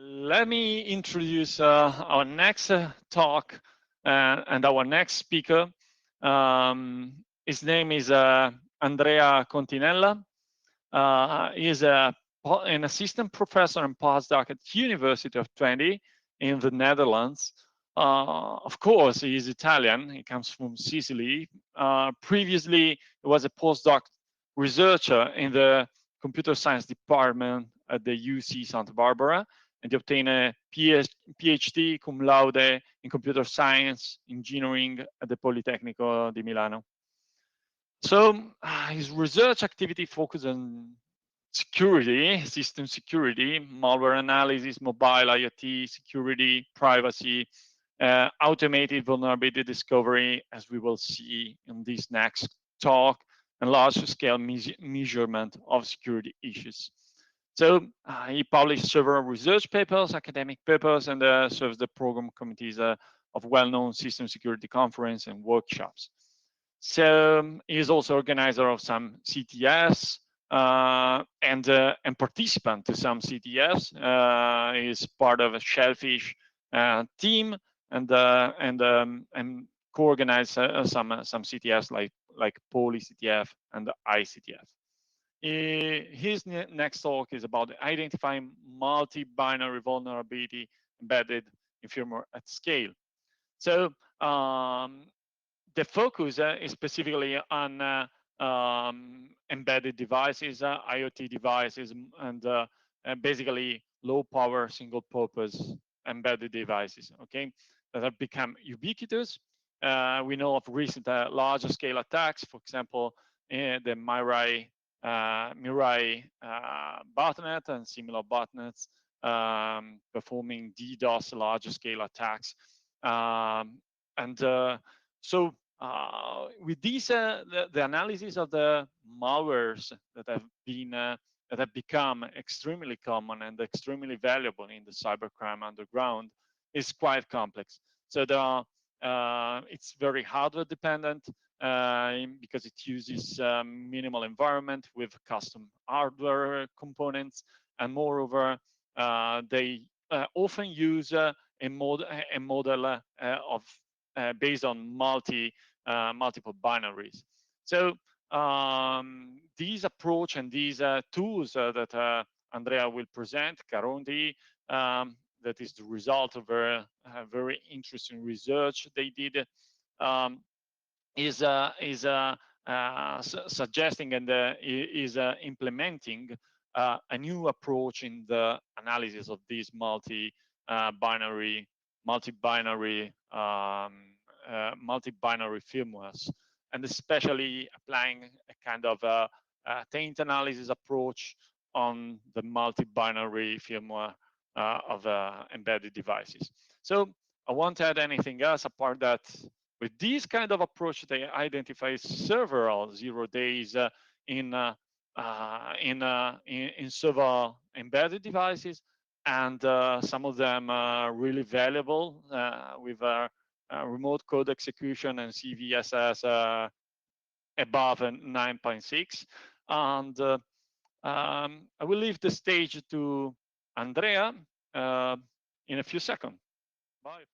Let me introduce our next talk and our next speaker. His name is Andrea Continella. He is an assistant professor and postdoc at University of Twente in the Netherlands. Of course, he is Italian. He comes from Sicily. Previously, he was a postdoc researcher in the computer science department at the UC Santa Barbara, and he obtained a PhD cum laude in computer science engineering at the Politecnico di Milano. So his research activity focuses on security, system security, malware analysis, mobile IoT, security, privacy, automated vulnerability discovery, as we will see in this next talk, and large-scale measurement of security issues. So he published several research papers, academic papers, and serves the program committees of well-known system security conference and workshops. So he is also organizer of some CTFs and participant to some CTFs. He is part of a Shellfish team and co-organize some CTFs like Poly CTF and the ICTF. His next talk is about identifying multi-binary vulnerability embedded in firmware at scale. So the focus is specifically on embedded devices, IoT devices, and basically low-power, single-purpose embedded devices. Okay, that have become ubiquitous. We know of recent larger-scale attacks, for example, the Mirai botnet and similar botnets performing DDoS larger-scale attacks, so with these, the analysis of the malwares that have become extremely common and extremely valuable in the cybercrime underground is quite complex. So it's very hardware dependent because it uses minimal environment with custom hardware components, and moreover, they often use a model of based on multiple binaries. So these approach and these tools that Andrea will present currently, that is the result of a very interesting research they did, is suggesting and is implementing a new approach in the analysis of these multi-binary firmwares, and especially applying a kind of taint analysis approach on the multi-binary firmware of embedded devices. So I won't add anything else apart that with this kind of approach, they identify several 0 days in several embedded devices, and some of them are really valuable with remote code execution and CVSS above 9.6. And I will leave the stage to Andrea in a few seconds. Bye.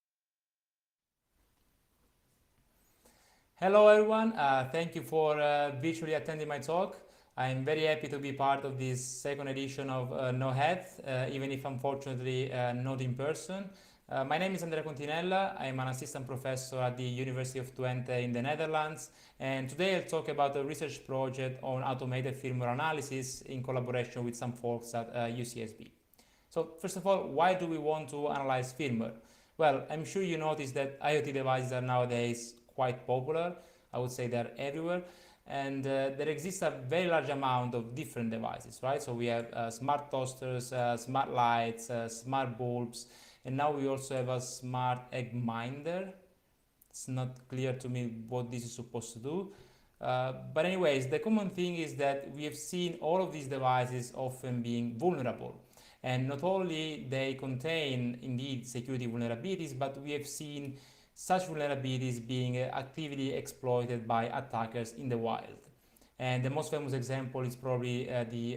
Hello everyone, thank you for virtually attending my talk. I'm very happy to be part of this second edition of No Head, even if unfortunately not in person. My name is Andrea Continella. I'm an assistant professor at the University of Twente in the Netherlands, and today I'll talk about a research project on automated firmware analysis in collaboration with some folks at UCSB. So first of all, why do we want to analyze firmware? Well, I'm sure you noticed that IoT devices are nowadays quite popular. I would say they're everywhere, and there exists a very large amount of different devices, right? So we have smart toasters, smart lights, smart bulbs, and now we also have a smart egg minder. It's not clear to me what this is supposed to do. But anyways, the common thing is that we have seen all of these devices often being vulnerable. And not only they contain indeed security vulnerabilities, but we have seen such vulnerabilities being actively exploited by attackers in the wild. And the most famous example is probably the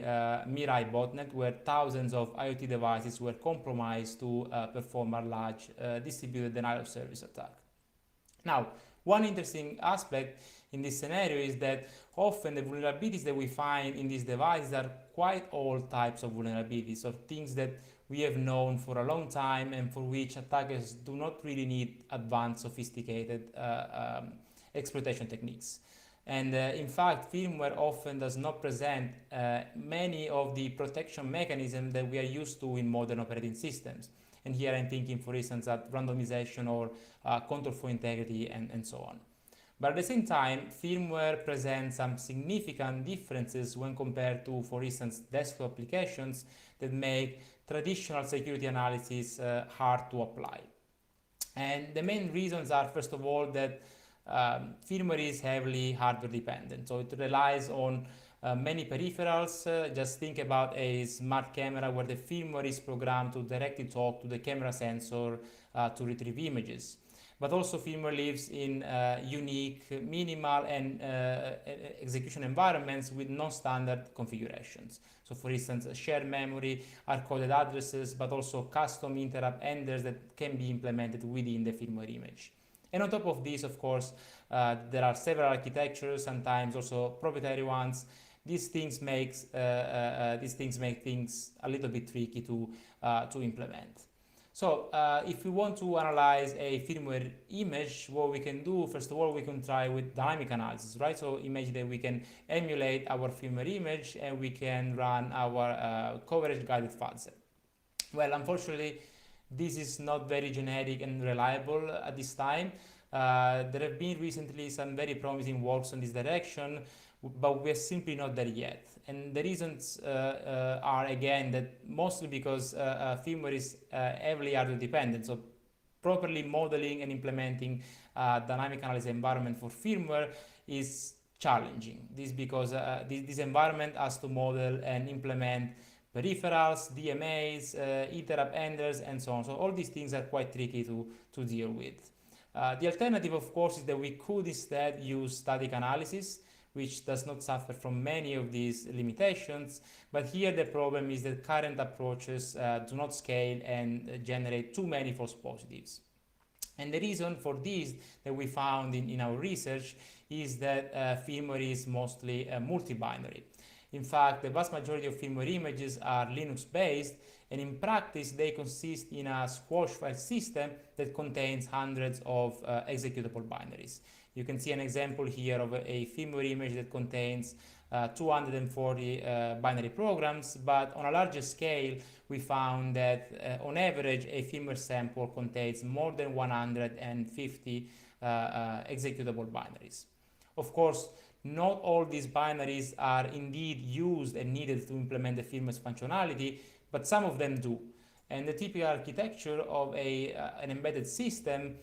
Mirai botnet, where thousands of IoT devices were compromised to perform a large distributed denial of service attack. Now, one interesting aspect in this scenario is that often the vulnerabilities that we find in these devices are quite old types of vulnerabilities, or things that we have known for a long time and for which attackers do not really need advanced, sophisticated exploitation techniques. And in fact, firmware often does not present many of the protection mechanisms that we are used to in modern operating systems. And here I'm thinking, for instance, at randomization or control for integrity and so on. But at the same time, firmware presents some significant differences when compared to, for instance, desktop applications that make traditional security analysis hard to apply. And the main reasons are, first of all, that firmware is heavily hardware dependent. So it relies on many peripherals. Just think about a smart camera where the firmware is programmed to directly talk to the camera sensor to retrieve images. But also firmware lives in unique, minimal and execution environments with non-standard configurations. So for instance, shared memory, hard-coded addresses, but also custom interrupt enders that can be implemented within the firmware image. And on top of this, of course, there are several architectures, sometimes also proprietary ones. These things make things a little bit tricky to implement. So if we want to analyze a firmware image, what we can do, first of all, we can try with dynamic analysis, right? So imagine that we can emulate our firmware image and we can run our coverage guided file set. Well, unfortunately, this is not very generic and reliable at this time. There have been recently some very promising works in this direction, but we're simply not there yet. And the reasons are, again, that mostly because firmware is heavily hardware dependent. So properly modeling and implementing dynamic analysis environment for firmware is challenging. This because this environment has to model and implement peripherals, DMAs, interrupt enders, and so on. So all these things are quite tricky to deal with. The alternative, of course, is that we could instead use static analysis, which does not suffer from many of these limitations. But here the problem is that current approaches do not scale and generate too many false positives. And the reason for this that we found in our research is that firmware is mostly multi-binary. In fact, the vast majority of firmware images are Linux-based, and in practice, they consist in a squash file system that contains hundreds of executable binaries. You can see an example here of a firmware image that contains 240 binary programs, but on a larger scale, we found that on average, a firmware sample contains more than 150 executable binaries. Of course, not all these binaries are indeed used and needed to implement the firmware's functionality, but some of them do. And the typical architecture of an embedded system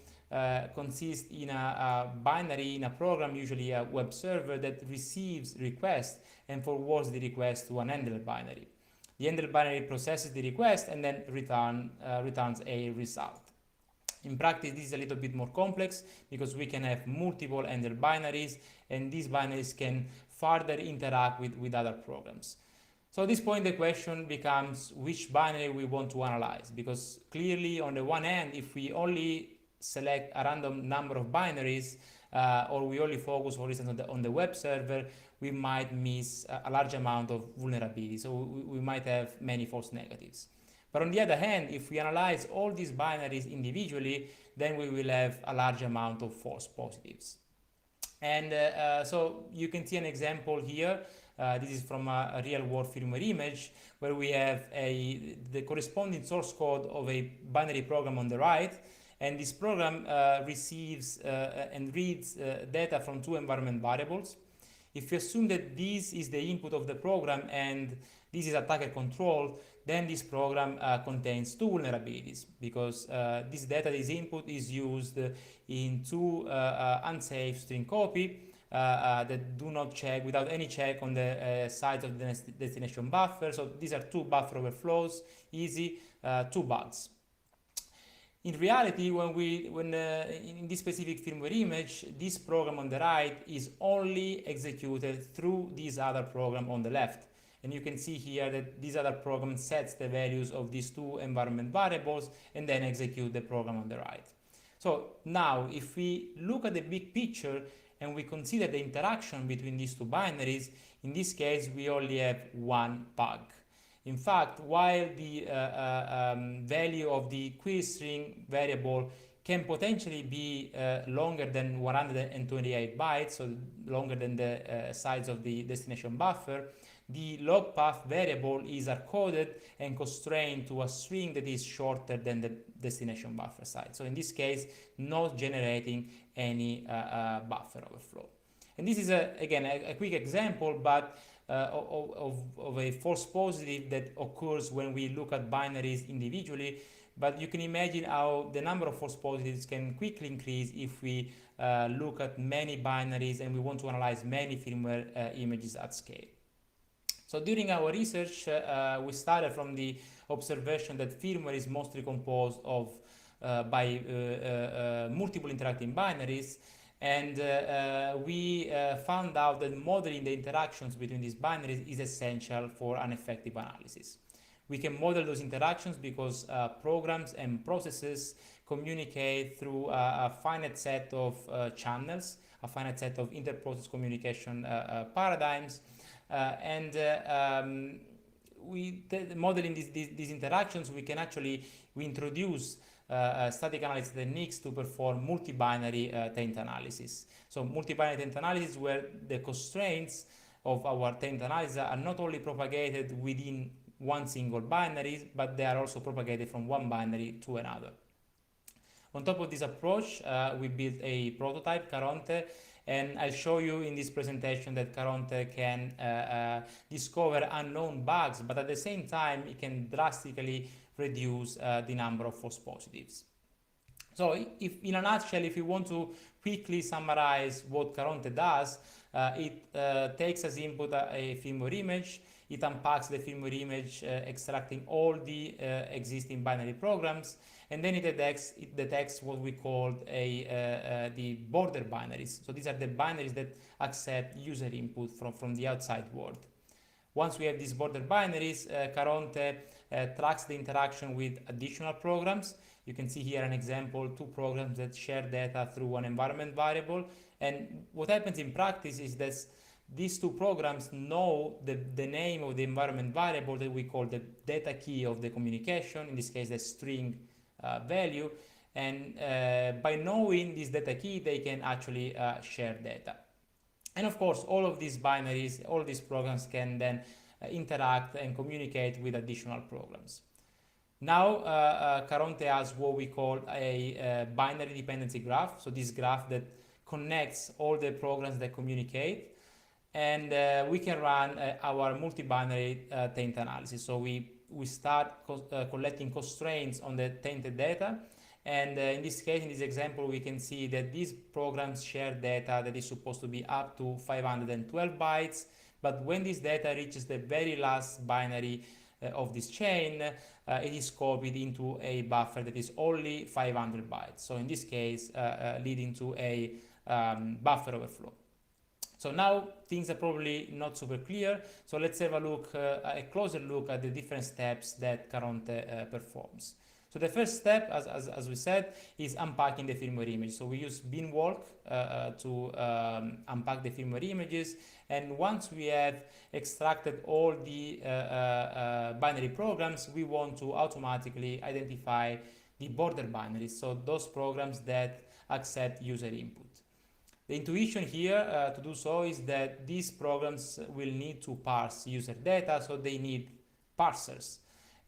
consists in a binary in a program, usually a web server, that receives requests and forwards the request to an handler binary. The handler binary processes the request and then returns a result. In practice, this is a little bit more complex because we can have multiple handler binaries, and these binaries can further interact with other programs. So at this point, the question becomes which binary we want to analyze, because clearly, on the one hand, if we only select a random number of binaries, or we only focus, for instance, on the web server, we might miss a large amount of vulnerability. So we might have many false negatives. But on the other hand, if we analyze all these binaries individually, then we will have a large amount of false positives. And so you can see an example here. This is from a real-world firmware image where we have the corresponding source code of a binary program on the right, and this program receives and reads data from two environment variables. If we assume that this is the input of the program and this is attacker control, then this program contains two vulnerabilities, because this data, this input, is used in two unsafe string copy that do not check, without any check on the size of the destination buffer. So these are two buffer overflows, easy, two bugs. In reality, when in this specific firmware image, this program on the right is only executed through this other program on the left. And you can see here that this other program sets the values of these two environment variables and then execute the program on the right. So now, if we look at the big picture and we consider the interaction between these two binaries, in this case, we only have one bug. In fact, while the value of the query string variable can potentially be longer than 128 bytes, so longer than the size of the destination buffer, the log path variable is hard-coded and constrained to a string that is shorter than the destination buffer size. So in this case, not generating any buffer overflow. And this is, again, a quick example, but of a false positive that occurs when we look at binaries individually. But you can imagine how the number of false positives can quickly increase if we look at many binaries and we want to analyze many firmware images at scale. So during our research, we started from the observation that firmware is mostly composed of multiple interacting binaries, and we found out that modeling the interactions between these binaries is essential for an effective analysis. We can model those interactions because programs and processes communicate through a finite set of channels, a finite set of inter-process communication paradigms, modeling these interactions, we can actually introduce static analysis techniques to perform multi-binary taint analysis. So multi-binary taint analysis where the constraints of our taint analysis are not only propagated within one single binary, but they are also propagated from one binary to another. On top of this approach, we built a prototype, Caronte, and I'll show you in this presentation that Caronte can discover unknown bugs, but at the same time, it can drastically reduce the number of false positives. So if, in a nutshell, if you want to quickly summarize what Caronte does, it takes as input a firmware image, it unpacks the firmware image, extracting all the existing binary programs, and then it detects what we call the border binaries. So these are the binaries that accept user input from the outside world. Once we have these border binaries, Caronte tracks the interaction with additional programs. You can see here an example, two programs that share data through an environment variable. And what happens in practice is that these two programs know the name of the environment variable that we call the data key of the communication, in this case the string value. And by knowing this data key, they can actually share data. And of course, all of these binaries, all these programs can then interact and communicate with additional programs. Now, Caronte has what we call a binary dependency graph. So this graph that connects all the programs that communicate. And we can run our multi-binary taint analysis. So we start collecting constraints on the tainted data. And in this case, in this example, we can see that these programs share data that is supposed to be up to 512 bytes. But when this data reaches the very last binary of this chain, it is copied into a buffer that is only 500 bytes. So in this case, leading to a buffer overflow. So now things are probably not super clear. So let's have a closer look at the different steps that Caronte performs. So the first step, as we said, is unpacking the firmware image. So we use binwalk to unpack the firmware images. And once we have extracted all the binary programs, we want to automatically identify the border binaries. So those programs that accept user input. The intuition here to do so is that these programs will need to parse user data, so they need parsers.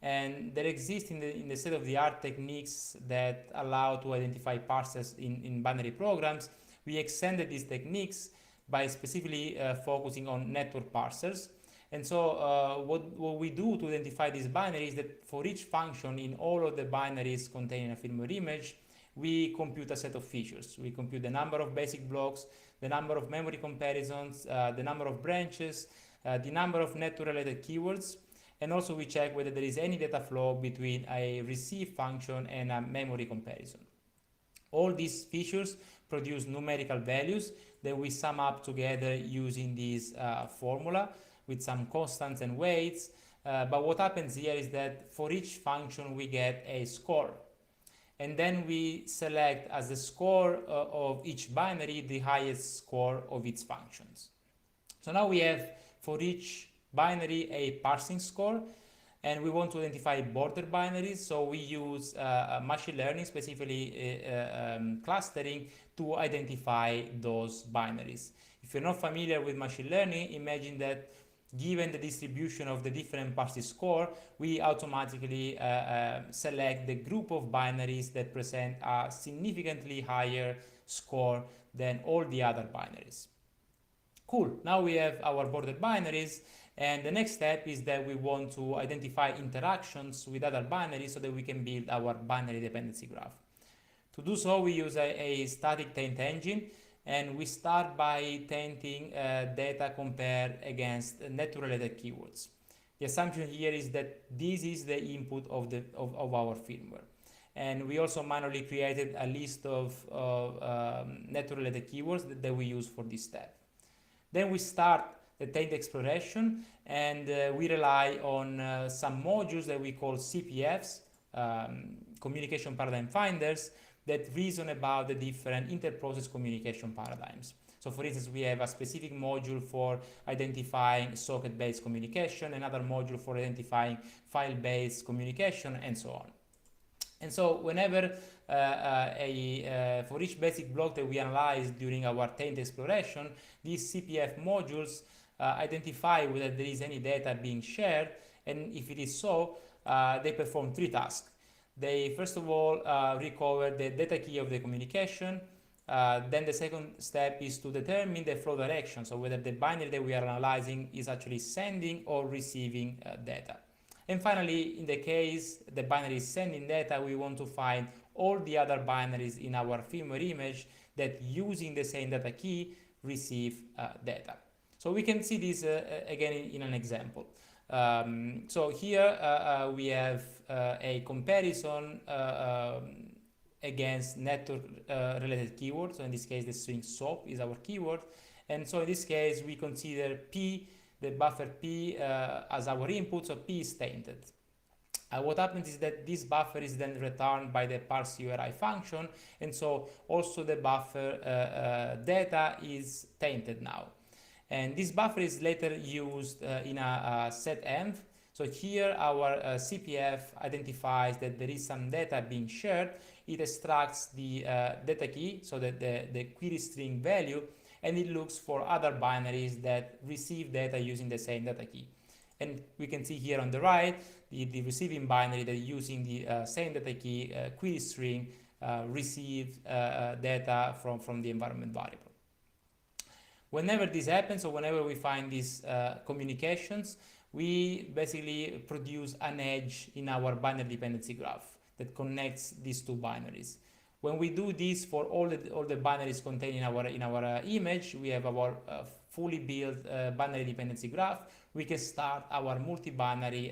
And there exist in the state-of-the-art techniques that allow to identify parsers in binary programs. We extended these techniques by specifically focusing on network parsers. And so what we do to identify these binaries is that for each function in all of the binaries contained in a firmware image, we compute a set of features. We compute the number of basic blocks, the number of memory comparisons, the number of branches, the number of network-related keywords. And also we check whether there is any data flow between a receive function and a memory comparison. All these features produce numerical values that we sum up together using this formula with some constants and weights. But what happens here is that for each function we get a score. And then we select as the score of each binary the highest score of its functions. So now we have for each binary a parsing score, and we want to identify border binaries, so we use machine learning, specifically clustering, to identify those binaries. If you're not familiar with machine learning, imagine that given the distribution of the different parsing score, we automatically select the group of binaries that present a significantly higher score than all the other binaries. Cool, now we have our border binaries, and the next step is that we want to identify interactions with other binaries so that we can build our binary dependency graph. To do so, we use a static taint engine, and we start by tainting data compared against net related keywords. The assumption here is that this is the input of our firmware. And we also manually created a list of net related keywords that we use for this step. Then we start the taint exploration, and we rely on some modules that we call CPFs, communication paradigm finders, that reason about the different inter-process communication paradigms. So for instance, we have a specific module for identifying socket-based communication, another module for identifying file-based communication, and so on. And so whenever for each basic block that we analyze during our taint exploration, these CPF modules identify whether there is any data being shared, and if it is so, they perform three tasks. They first of all recover the data key of the communication. Then the second step is to determine the flow direction, so whether the binary that we are analyzing is actually sending or receiving data. And finally, in the case the binary is sending data, we want to find all the other binaries in our firmware image that, using the same data key, receive data. So we can see this again in an example. So here we have a comparison against network related keywords. So in this case, the string SOAP is our keyword. And so in this case, we consider P, the buffer P, as our input, so P is tainted. What happens is that this buffer is then returned by the parse URI function, and so also the buffer data is tainted now. And this buffer is later used in a setenv. So here our CPF identifies that there is some data being shared. It extracts the data key, so that the query string value, and it looks for other binaries that receive data using the same data key. And we can see here on the right, the receiving binary that using the same data key query string receives data from the environment variable. Whenever this happens, or whenever we find these communications, we basically produce an edge in our binary dependency graph that connects these two binaries. When we do this for all the binaries contained in our image, we have our fully built binary dependency graph. We can start our multi-binary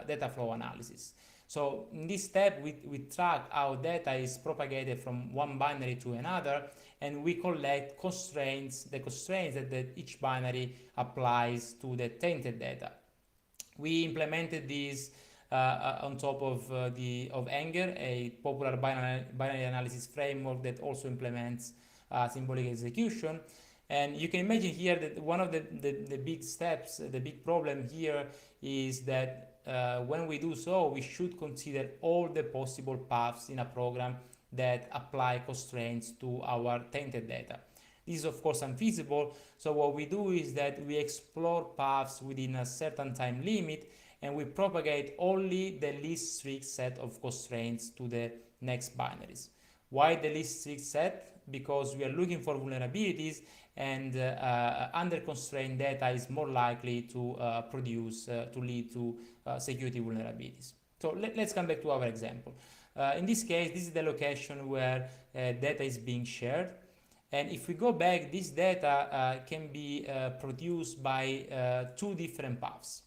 data flow analysis. So in this step, we track how data is propagated from one binary to another, and we collect constraints, the constraints that each binary applies to the tainted data. We implemented this on top of Anger, a popular binary analysis framework that also implements symbolic execution. And you can imagine here that one of the big steps, the big problem here is that when we do so, we should consider all the possible paths in a program that apply constraints to our tainted data. This is of course unfeasible, so what we do is that we explore paths within a certain time limit, and we propagate only the least strict set of constraints to the next binaries. Why the least strict set? Because we are looking for vulnerabilities, and under constrained data is more likely to lead to security vulnerabilities. So let's come back to our example. In this case, this is the location where data is being shared. And if we go back, this data can be produced by two different paths.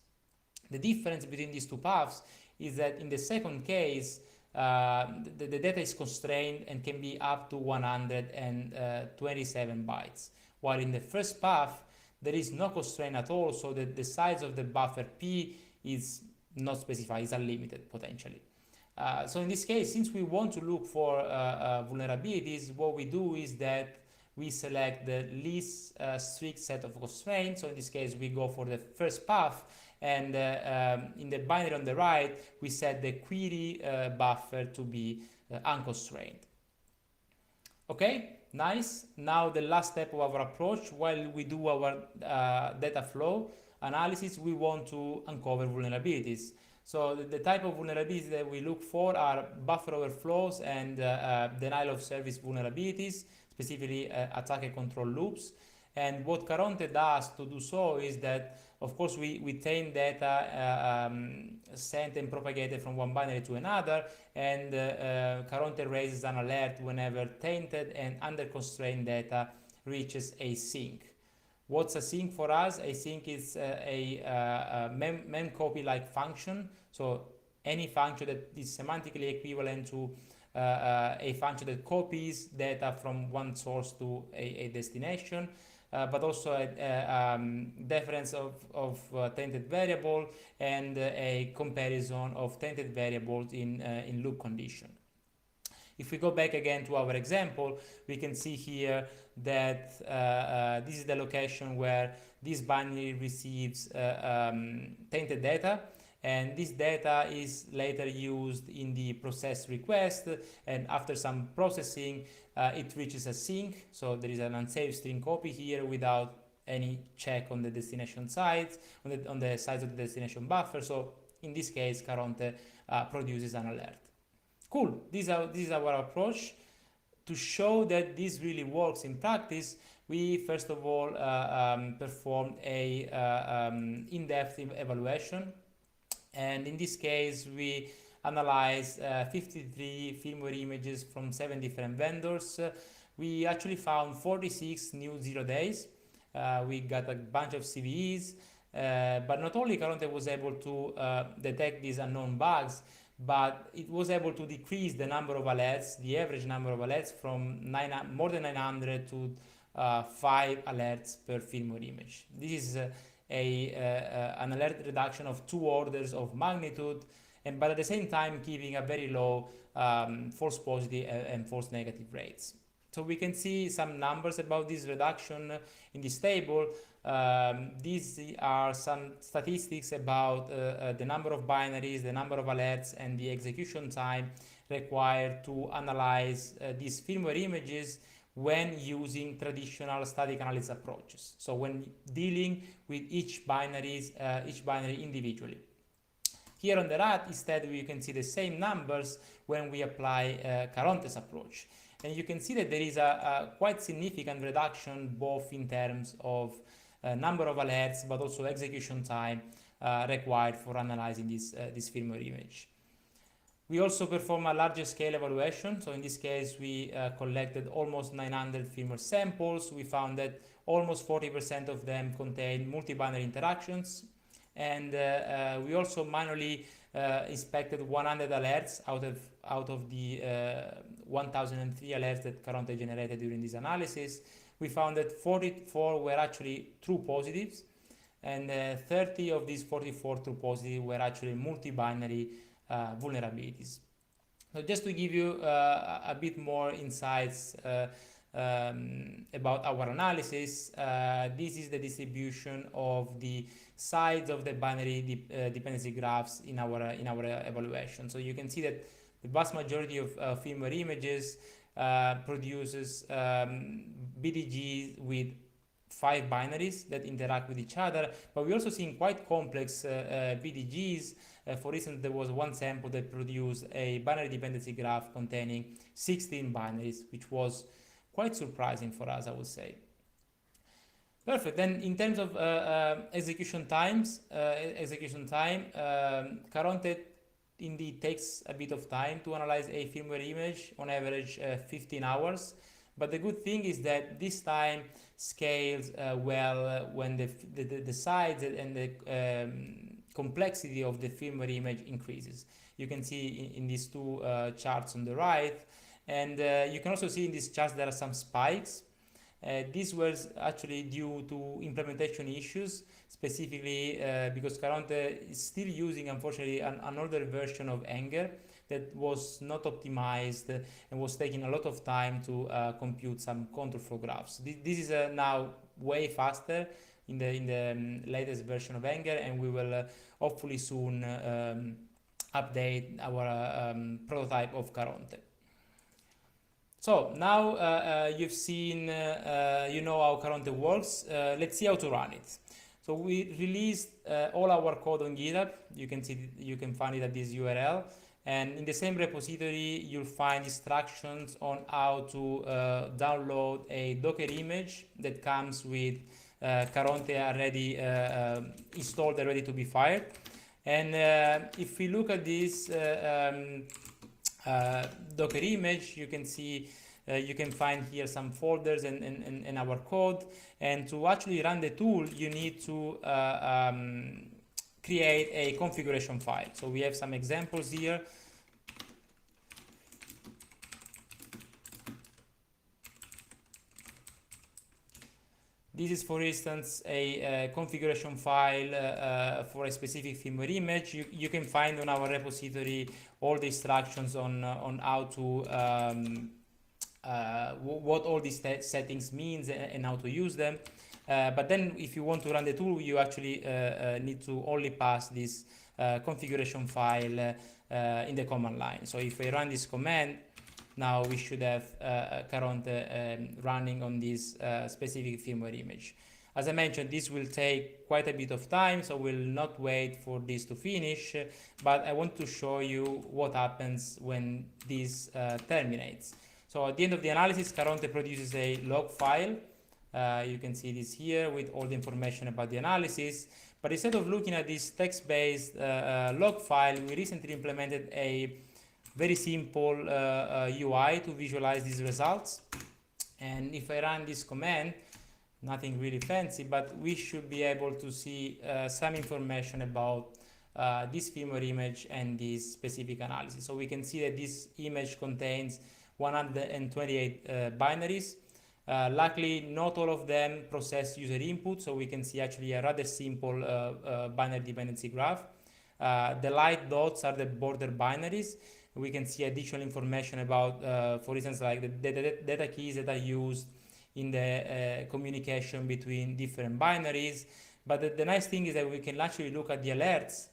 The difference between these two paths is that in the second case, the data is constrained and can be up to 127 bytes, while in the first path, there is no constraint at all, so that the size of the buffer P is not specified, is unlimited potentially. So in this case, since we want to look for vulnerabilities, what we do is that we select the least strict set of constraints. So in this case, we go for the first path, and in the binary on the right, we set the query buffer to be unconstrained. Okay, nice. Now the last step of our approach, while we do our data flow analysis, we want to uncover vulnerabilities. So the type of vulnerabilities that we look for are buffer overflows and denial of service vulnerabilities, specifically attacker control loops. And what Caronte does to do so is that, of course, we taint data sent and propagated from one binary to another, and Caronte raises an alert whenever tainted and under constrained data reaches async. What's async for us? Async is a memcopy-like function, so any function that is semantically equivalent to a function that copies data from one source to a destination, but also a difference of tainted variable and a comparison of tainted variables in loop condition. If we go back again to our example, we can see here that this is the location where this binary receives tainted data, and this data is later used in the process request, and after some processing it reaches a sync. So there is an unsafe string copy here without any check on the destination side, on the size of the destination buffer. So in this case, Caronte produces an alert. Cool, this is our approach. To show that this really works in practice, we first of all performed a in-depth evaluation, and in this case we analyzed 53 firmware images from 7 different vendors. We actually found 46 new 0 days. We got a bunch of CVEs, but not only Caronte was able to detect these unknown bugs, but it was able to decrease the number of alerts, the average number of alerts, from more than 900 to 5 alerts per firmware image. This is an alert reduction of 2 orders of magnitude, but at the same time keeping a very low false positive and false negative rates. So we can see some numbers about this reduction in this table. These are some statistics about the number of binaries, the number of alerts, and the execution time required to analyze these firmware images when using traditional static analysis approaches. So when dealing with each binary individually. Here on the right, instead, we can see the same numbers when we apply Caronte's approach. And you can see that there is a quite significant reduction both in terms of number of alerts, but also execution time required for analyzing this firmware image. We also perform a larger scale evaluation. So in this case, we collected almost 900 firmware samples. We found that almost 40% of them contain multi-binary interactions. And we also manually inspected 100 alerts out of the 1003 alerts that Caronte generated during this analysis. We found that 44 were actually true positives, and 30 of these 44 true positives were actually multi-binary vulnerabilities. So just to give you a bit more insights about our analysis, this is the distribution of the size of the binary dependency graphs in our evaluation. So you can see that the vast majority of firmware images produces BDGs with 5 binaries that interact with each other, but we also see quite complex BDGs. For instance, there was one sample that produced a binary dependency graph containing 16 binaries, which was quite surprising for us, I would say. Perfect. Then in terms of execution time, Caronte indeed takes a bit of time to analyze a firmware image, on average 15 hours. But the good thing is that this time scales well when the size and the complexity of the firmware image increases. You can see in these two charts on the right, and you can also see in these charts there are some spikes. This was actually due to implementation issues, specifically because Caronte is still using, unfortunately, an older version of Anger that was not optimized and was taking a lot of time to compute some control flow graphs. This is now way faster in the latest version of Anger, and we will hopefully soon update our prototype of Caronte. So now you've seen, you know how Caronte works. Let's see how to run it. So we released all our code on GitHub. You can see, you can find it at this URL. And in the same repository, you'll find instructions on how to download a Docker image that comes with Caronte already installed and ready to be fired. And if we look at this Docker image, you can see you can find here some folders and our code. And to actually run the tool, you need to create a configuration file. So we have some examples here. This is, for instance, a configuration file for a specific firmware image. You can find on our repository all the instructions on how to what all these settings means and how to use them. But then if you want to run the tool, you actually need to only pass this configuration file in the command line. So if I run this command, now we should have Caronte running on this specific firmware image. As I mentioned, this will take quite a bit of time, so we'll not wait for this to finish, but I want to show you what happens when this terminates. So at the end of the analysis, Caronte produces a log file. You can see this here with all the information about the analysis. But instead of looking at this text-based log file, we recently implemented a very simple UI to visualize these results. And if I run this command, nothing really fancy, but we should be able to see some information about this firmware image and this specific analysis. So we can see that this image contains 128 binaries. Luckily, not all of them process user input, so we can see actually a rather simple binary dependency graph. The light dots are the border binaries. We can see additional information about, for instance, like the data keys that are used in the communication between different binaries. But the nice thing is that we can actually look at the alerts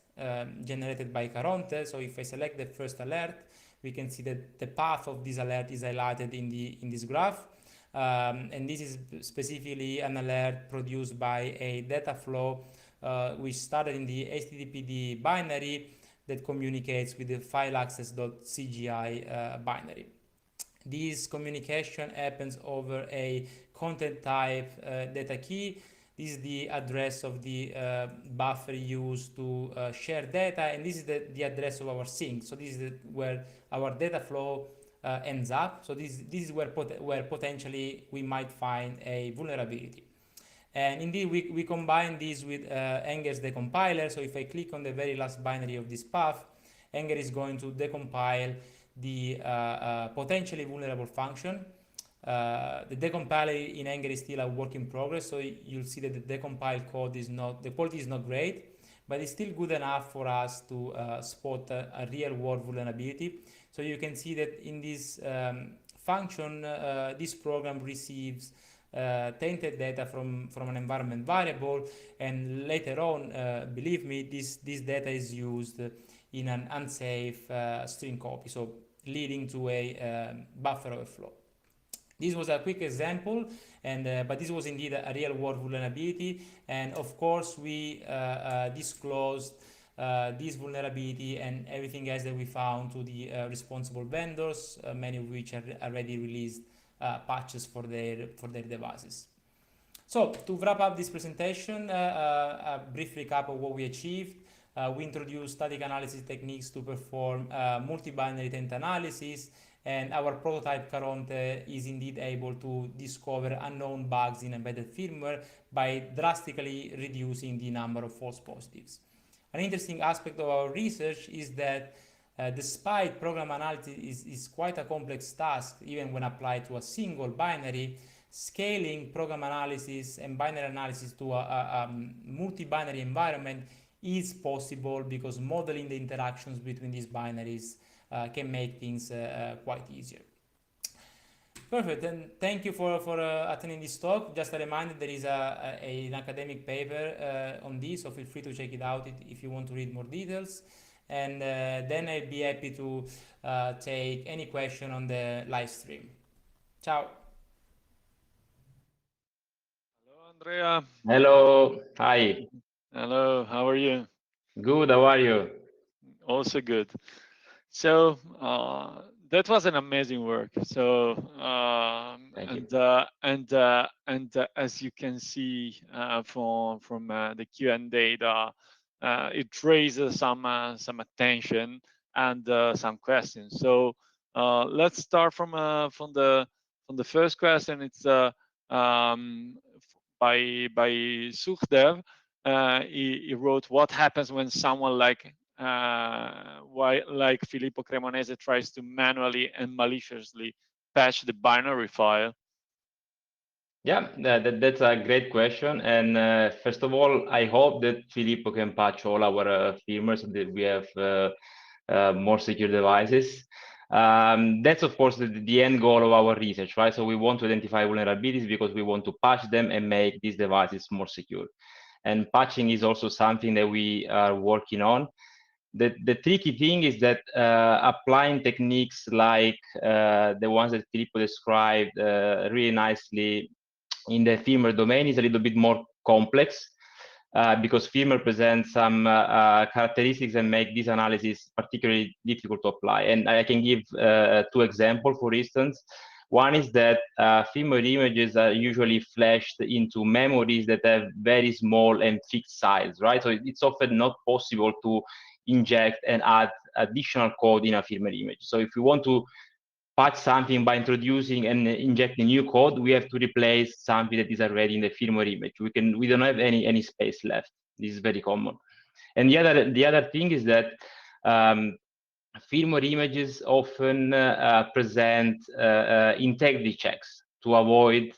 generated by Caronte. So if I select the first alert, we can see that the path of this alert is highlighted in this graph. And this is specifically an alert produced by a data flow which started in the HTTPD binary that communicates with the fileaccess.cgi binary. This communication happens over a content type data key. This is the address of the buffer used to share data, and this is the address of our sink. So this is where our data flow ends up. So this is where potentially we might find a vulnerability. And indeed, we combine this with Anger's decompiler. So if I click on the very last binary of this path, Anger is going to decompile the potentially vulnerable function. The decompiler in Anger is still a work in progress, so you'll see that the decompiled code is not, the quality is not great, but it's still good enough for us to spot a real world vulnerability. So you can see that in this function, this program receives tainted data from an environment variable, and later on, believe me, this data is used in an unsafe string copy, so leading to a buffer overflow. This was a quick example, and but this was indeed a real world vulnerability, and of course we disclosed this vulnerability and everything else that we found to the responsible vendors, many of which have already released patches for their devices. So to wrap up this presentation, a brief recap of what we achieved. We introduced static analysis techniques to perform multi-binary taint analysis, and our prototype Caronte is indeed able to discover unknown bugs in embedded firmware by drastically reducing the number of false positives. an interesting aspect of our research is that despite program analysis is quite a complex task, even when applied to a single binary, scaling program analysis and binary analysis to a multi-binary environment is possible because modeling the interactions between these binaries can make things quite easier. Perfect, and thank you for attending this talk. Just a reminder, there is an academic paper on this, so feel free to check it out if you want to read more details. And then I'd be happy to take any question on the live stream. Ciao. Hello, Andrea. Hello, hi. Hello, how are you? Good, how are you? Also good. So that was an amazing work. So Thank you. as you can see from the Q&A data, it raises some attention and some questions. So let's start from the first question. It's by Sukhdev. He wrote, "What happens when someone like Filippo Cremonese tries to manually and maliciously patch the binary file?" Yeah, that's a great question. And first of all, I hope that Filippo can patch all our firmware so that we have more secure devices. That's of course the end goal of our research, right? So we want to identify vulnerabilities because we want to patch them and make these devices more secure. And patching is also something that we are working on. The tricky thing is that applying techniques like the ones that Filippo described really nicely in the firmware domain is a little bit more complex because firmware presents some characteristics that make this analysis particularly difficult to apply. And I can give 2 examples, for instance. One is that firmware images are usually flashed into memories that have very small and fixed size, right? So it's often not possible to inject and add additional code in a firmware image. So if we want to patch something by introducing and injecting new code, we have to replace something that is already in the firmware image. We don't have any space left. This is very common. And the other thing is that firmware images often present integrity checks to avoid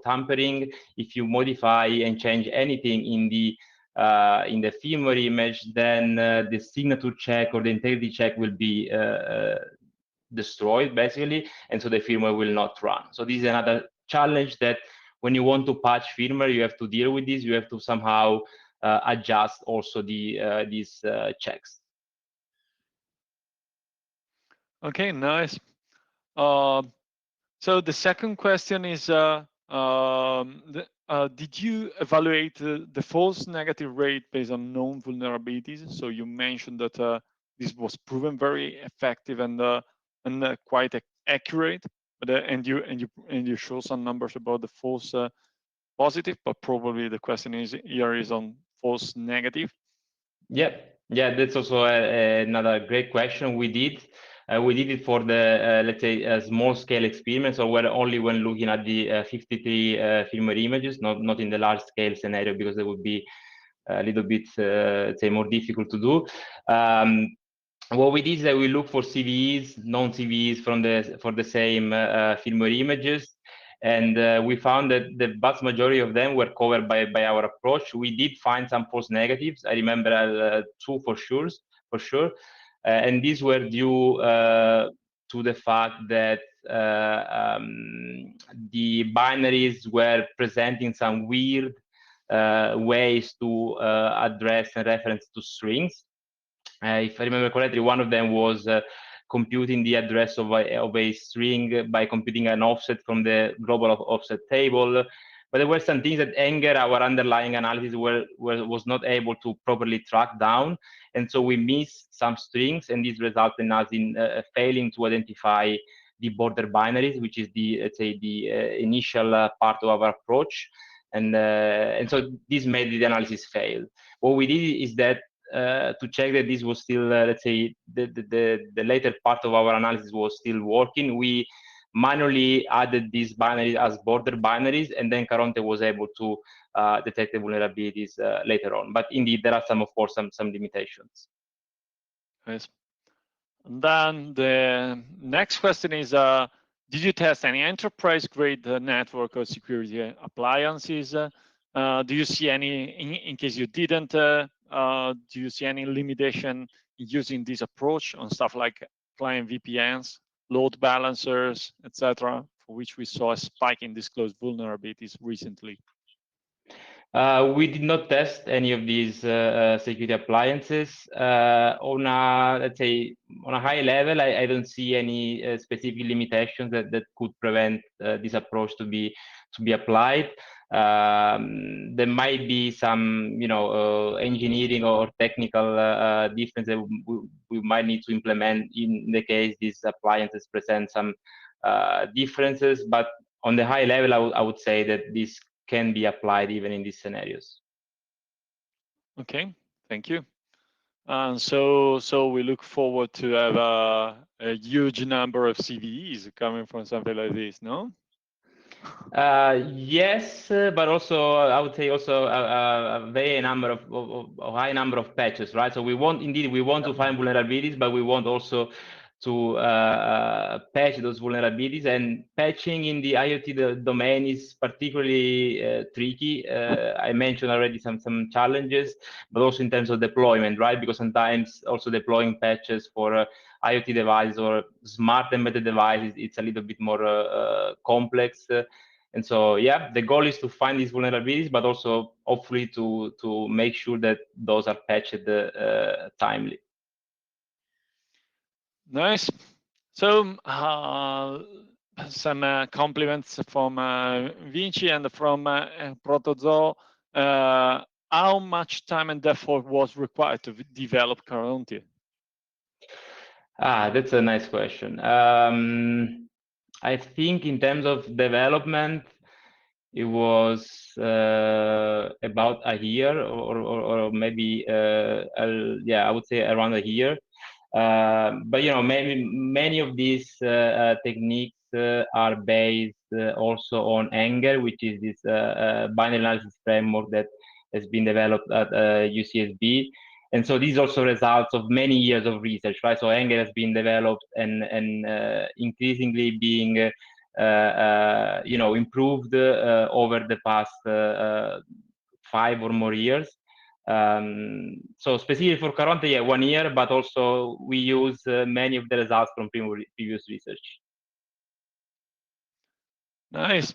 tampering. If you modify and change anything in the firmware image, then the signature check or the integrity check will be destroyed basically, and so the firmware will not run. So this is another challenge that when you want to patch firmware, you have to deal with this. You have to somehow adjust also these checks. Okay, nice. So the second question is, did you evaluate the false negative rate based on known vulnerabilities? So you mentioned that this was proven very effective and quite accurate, but and you show some numbers about the false positive, but probably the question is on false negative. Yeah, that's also another great question. We did it for the let's say small scale experiments, or only when looking at the 53 firmware images, not in the large scale scenario, because that would be a little bit say more difficult to do. What we did is that we look for CVEs, non-CVEs for the same firmware images, and we found that the vast majority of them were covered by our approach. We did find some false negatives. I remember 2 for sure, and these were due to the fact that the binaries were presenting some weird ways to address and reference to strings. If I remember correctly, one of them was computing the address of a string by computing an offset from the global offset table. But there were some things that Enger, our underlying analysis, was not able to properly track down. And so we missed some strings, and this resulted in us failing to identify the border binaries, which is let's say the initial part of our approach. And so this made the analysis fail. What we did is that to check that this was still, let's say, the later part of our analysis was still working, we manually added these binaries as border binaries, and then Caronte was able to detect the vulnerabilities later on. But indeed, there are some, of course, some limitations. Yes. And then the next question is, did you test any enterprise-grade network or security appliances? Do you see any, in case you didn't, do you see any limitation in using this approach on stuff like client VPNs, load balancers, etc., for which we saw a spike in disclosed vulnerabilities recently? We did not test any of these security appliances. On a, let's say, on a high level, I don't see any specific limitations that could prevent this approach to be applied. There might be some, engineering or technical difference that we might need to implement in the case these appliances present some differences. But on the high level, I would say that this can be applied even in these scenarios. Okay, thank you. And so we look forward to have a huge number of CVEs coming from something like this, no? Yes, but also I would say also a very number of a high number of patches, right? So we want to find vulnerabilities, but we want also to patch those vulnerabilities. And patching in the IoT domain is particularly tricky. I mentioned already some challenges, but also in terms of deployment, right? Because sometimes also deploying patches for IoT devices or smart embedded devices, it's a little bit more complex. And so, yeah, the goal is to find these vulnerabilities, but also hopefully to make sure that those are patched timely. Nice. So some compliments from Vinci and from Protozoo. How much time and effort was required to develop Caronte? That's a nice question. I think in terms of development, it was about a year or maybe I would say around a year. But many of these techniques are based also on Anger, which is this binary analysis framework that has been developed at UCSB. And so these also results of many years of research, right? So Anger has been developed and increasingly being improved over the past 5 or more years. So specifically for Caronte, 1 year, but also we use many of the results from previous research. Nice.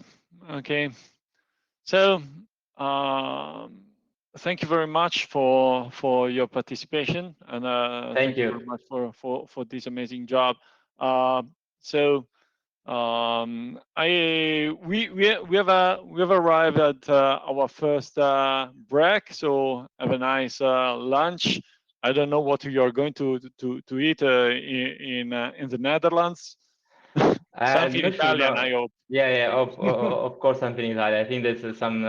Okay. So thank you very much for your participation, and thank you very much for this amazing job. We have arrived at our first break, so have a nice lunch. I don't know what you are going to eat in the Netherlands. Something Italian, I hope. Yeah, of course, something Italian. I think there's some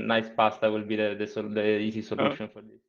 nice pasta will be the easy solution for this.